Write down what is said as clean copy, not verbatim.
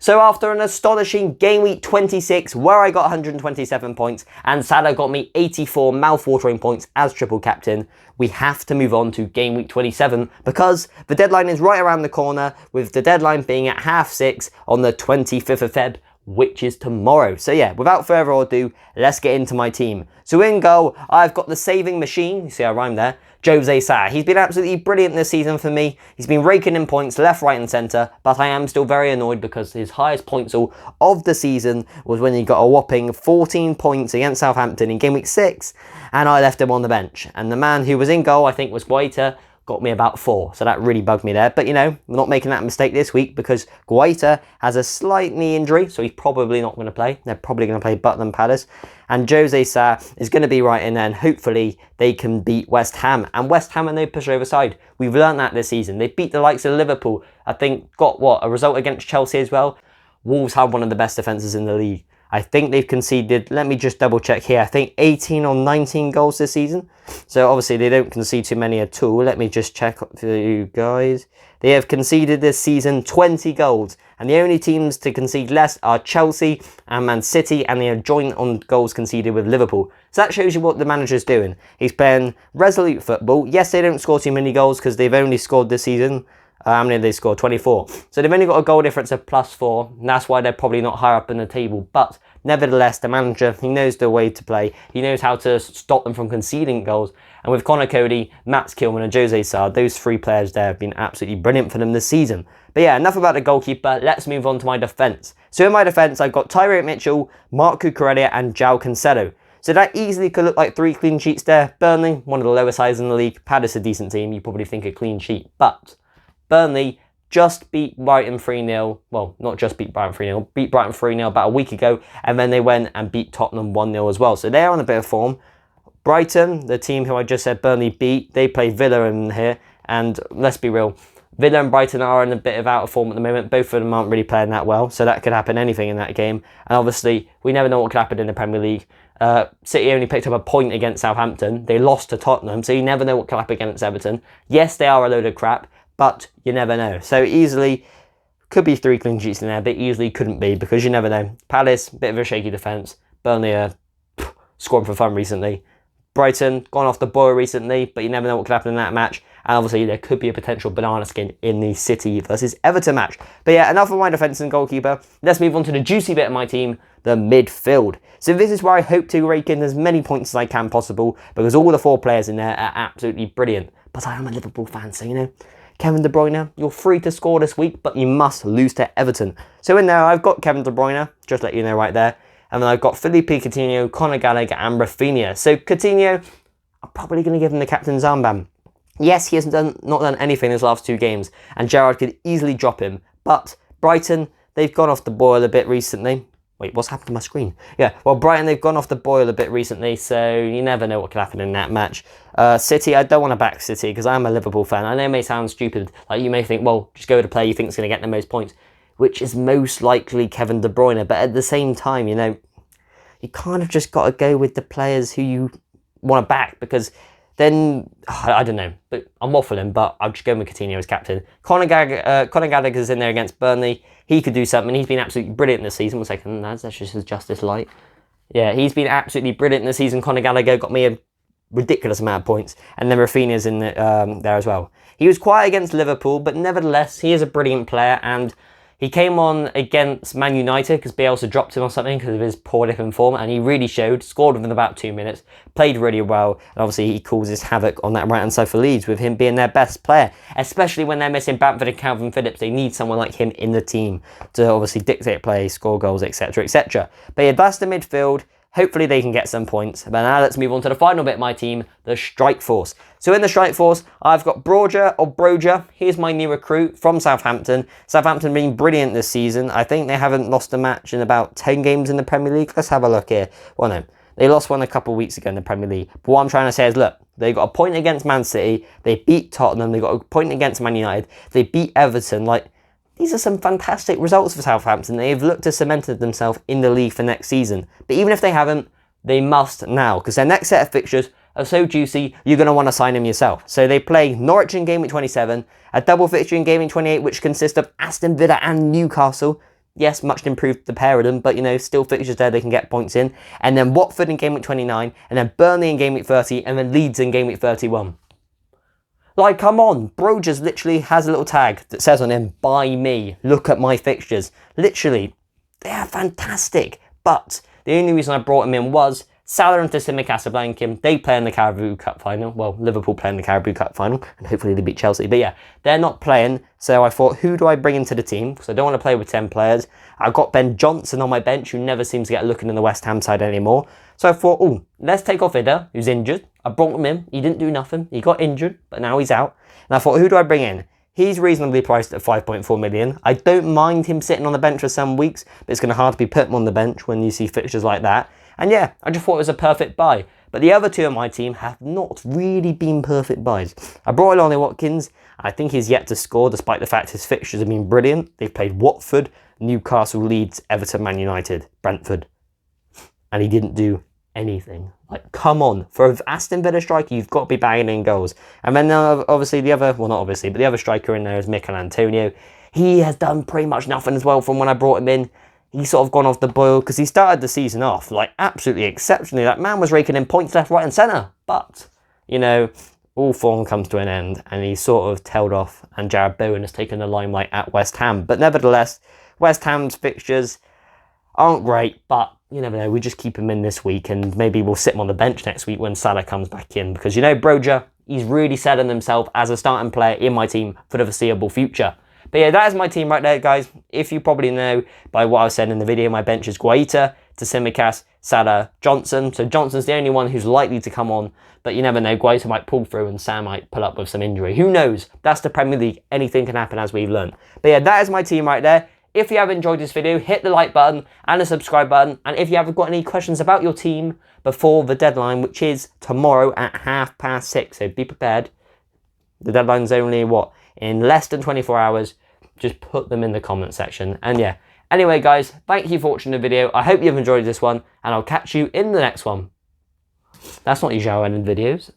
So after an astonishing game week 26 where I got 127 points and Salah got me 84 mouth-watering points as triple captain, we have to move on to game week 27 because the deadline is right around the corner, with the deadline being at 6:30 on the 25th of Feb, which is tomorrow. So yeah, without further ado, let's get into my team. So in goal, I've got the saving machine, you see I rhymed there, Jose Sa. He's been absolutely brilliant this season for me. He's been raking in points left, right and centre, but I am still very annoyed because his highest points all of the season was when he got a whopping 14 points against Southampton in game week 6, and I left him on the bench. And the man who was in goal, I think, was Guaita, got me about 4, so that really bugged me there. But you know, we're not making that mistake this week because Guaita has a slight knee injury, so he's probably not going to play. They're probably going to play Butland Palace, and Jose Sa is going to be right in there, and hopefully they can beat West Ham. And West Ham are no pushover side. We've learned that this season. They beat the likes of Liverpool. I think got a result against Chelsea as well. Wolves have one of the best defences in the league. I think they've conceded, let me just double check here, I think 18 or 19 goals this season. So obviously they don't concede too many at all. Let me just check for you guys. They have conceded this season 20 goals. And the only teams to concede less are Chelsea and Man City, and they are joint on goals conceded with Liverpool. So that shows you what the manager's doing. He's playing resolute football. Yes, they don't score too many goals because they've only scored this season. How many did they score? 24. So they've only got a goal difference of +4. And that's why they're probably not higher up in the table. But nevertheless, the manager, he knows the way to play. He knows how to stop them from conceding goals. And with Connor Cody, Max Kilman and Jose Sa, those 3 players there have been absolutely brilliant for them this season. But yeah, enough about the goalkeeper. Let's move on to my defence. So in my defence, I've got Tyrone Mitchell, Marc Cucurella and João Cancelo. So that easily could look like 3 clean sheets there. Burnley, one of the lower sides in the league. Palace, a decent team. You probably think a clean sheet. But Burnley just beat Brighton 3-0. Well, not just beat Brighton 3-0. Beat Brighton 3-0 about a week ago. And then they went and beat Tottenham 1-0 as well. So they're on a bit of form. Brighton, the team who I just said Burnley beat, they play Villa in here. And let's be real, Villa and Brighton are in a bit of out of form at the moment. Both of them aren't really playing that well. So that could happen anything in that game. And obviously, we never know what could happen in the Premier League. City only picked up a point against Southampton. They lost to Tottenham. So you never know what could happen against Everton. Yes, they are a load of crap, but you never know. So easily could be 3 clean sheets in there, but easily couldn't be because you never know. Palace, bit of a shaky defence. Burnley are scoring for fun recently. Brighton, gone off the boil recently, but you never know what could happen in that match. And obviously there could be a potential banana skin in the City versus Everton match. But yeah, enough of my defence and goalkeeper. Let's move on to the juicy bit of my team, the midfield. So this is where I hope to rake in as many points as I can possible because all the 4 players in there are absolutely brilliant. But I am a Liverpool fan, so you know, Kevin De Bruyne, you're free to score this week, but you must lose to Everton. So in there, I've got Kevin De Bruyne, just let you know right there. And then I've got Felipe Coutinho, Conor Gallagher and Rafinha. So Coutinho, I'm probably going to give him the captain's armband. Yes, he hasn't not done anything in his last 2 games, and Gerrard could easily drop him. But Brighton, they've gone off the boil a bit recently. Wait, what's happened to my screen? Yeah, well, Brighton, they've gone off the boil a bit recently, so you never know what could happen in that match. City, I don't want to back City because I'm a Liverpool fan. I know it may sound stupid. Like, you may think, well, just go with the player you think is going to get the most points, which is most likely Kevin De Bruyne. But at the same time, you know, you kind of just got to go with the players who you want to back because then, I don't know, but I'm waffling, but I'll just go with Coutinho as captain. Conor Gallagher's in there against Burnley. He could do something. He's been absolutely brilliant this season. 1 second, lads, let's just adjust this light. Yeah, he's been absolutely brilliant this season. Conor Gallagher got me a ridiculous amount of points. And then Rafinha's in there as well. He was quiet against Liverpool, but nevertheless, he is a brilliant player. And he came on against Man United because Bielsa dropped him or something because of his poor dip in form, and he really showed, scored within about 2 minutes, played really well, and obviously he causes havoc on that right-hand side for Leeds with him being their best player, especially when they're missing Bamford and Calvin Phillips. They need someone like him in the team to obviously dictate play, score goals, etc, etc. But yeah, that's the midfield. Hopefully they can get some points. But now let's move on to the final bit of my team, the Strike Force. So in the Strike Force, I've got Broja. Here's my new recruit from Southampton. Southampton being brilliant this season. I think they haven't lost a match in about 10 games in the Premier League. Let's have a look here. Well, no, they lost one a couple of weeks ago in the Premier League. But what I'm trying to say is, look, they got a point against Man City. They beat Tottenham. They got a point against Man United. They beat Everton. Like, these are some fantastic results for Southampton. They've looked to cemented themselves in the league for next season. But even if they haven't, they must now, because their next set of fixtures are so juicy, you're going to want to sign them yourself. So they play Norwich in game week 27, a double fixture in game week 28, which consists of Aston Villa and Newcastle. Yes, much improved the pair of them, but, you know, still fixtures there they can get points in. And then Watford in game week 29, and then Burnley in game week 30, and then Leeds in game week 31. Like, come on, Broja literally has a little tag that says on him, "Buy me, look at my fixtures." Literally, they are fantastic. But the only reason I brought him in was Salah and Tsimikas Casablanca. They play in the Carabao Cup final. Well, Liverpool play in the Carabao Cup final, and hopefully they beat Chelsea. But yeah, they're not playing, so I thought, who do I bring into the team? Because I don't want to play with 10 players. I've got Ben Johnson on my bench, who never seems to get looking in the West Ham side anymore. So I thought, oh, let's take off Ida, who's injured. I brought him in. He didn't do nothing. He got injured, but now he's out. And I thought, who do I bring in? He's reasonably priced at 5.4 million. I don't mind him sitting on the bench for some weeks, but it's going to hard to be put him on the bench when you see fixtures like that. And yeah, I just thought it was a perfect buy. But the other two on my team have not really been perfect buys. I brought Ollie Watkins. I think he's yet to score, despite the fact his fixtures have been brilliant. They've played Watford, Newcastle, Leeds, Everton, Man United, Brentford. And he didn't do anything. Like, come on. For an Aston Villa striker, you've got to be banging in goals. And then obviously the other, well, not obviously, but the other striker in there is Mikel Antonio. He has done pretty much nothing as well from when I brought him in. He's sort of gone off the boil because he started the season off like absolutely exceptionally. That man was raking in points left, right and centre. But, you know, all form comes to an end and he's sort of tailed off, and Jared Bowen has taken the limelight at West Ham. But nevertheless, West Ham's fixtures aren't great, but you never know. We just keep him in this week and maybe we'll sit him on the bench next week when Salah comes back in, because, you know, Broja, he's really setting himself as a starting player in my team for the foreseeable future. But yeah, that is my team right there, guys. If you probably know by what I said in the video, my bench is Guaita, Tsimikas, Salah, Johnson. So Johnson's the only one who's likely to come on, but you never know. Guaita might pull through and Sam might pull up with some injury. Who knows? That's the Premier League. Anything can happen, as we've learned. But yeah, that is my team right there. If you have enjoyed this video, hit the like button and the subscribe button. And if you have got any questions about your team before the deadline, which is tomorrow at 6:30, so be prepared. The deadline's only, what, in less than 24 hours. Just put them in the comment section. And yeah, anyway, guys, thank you for watching the video. I hope you've enjoyed this one, and I'll catch you in the next one. That's not usually how I end videos.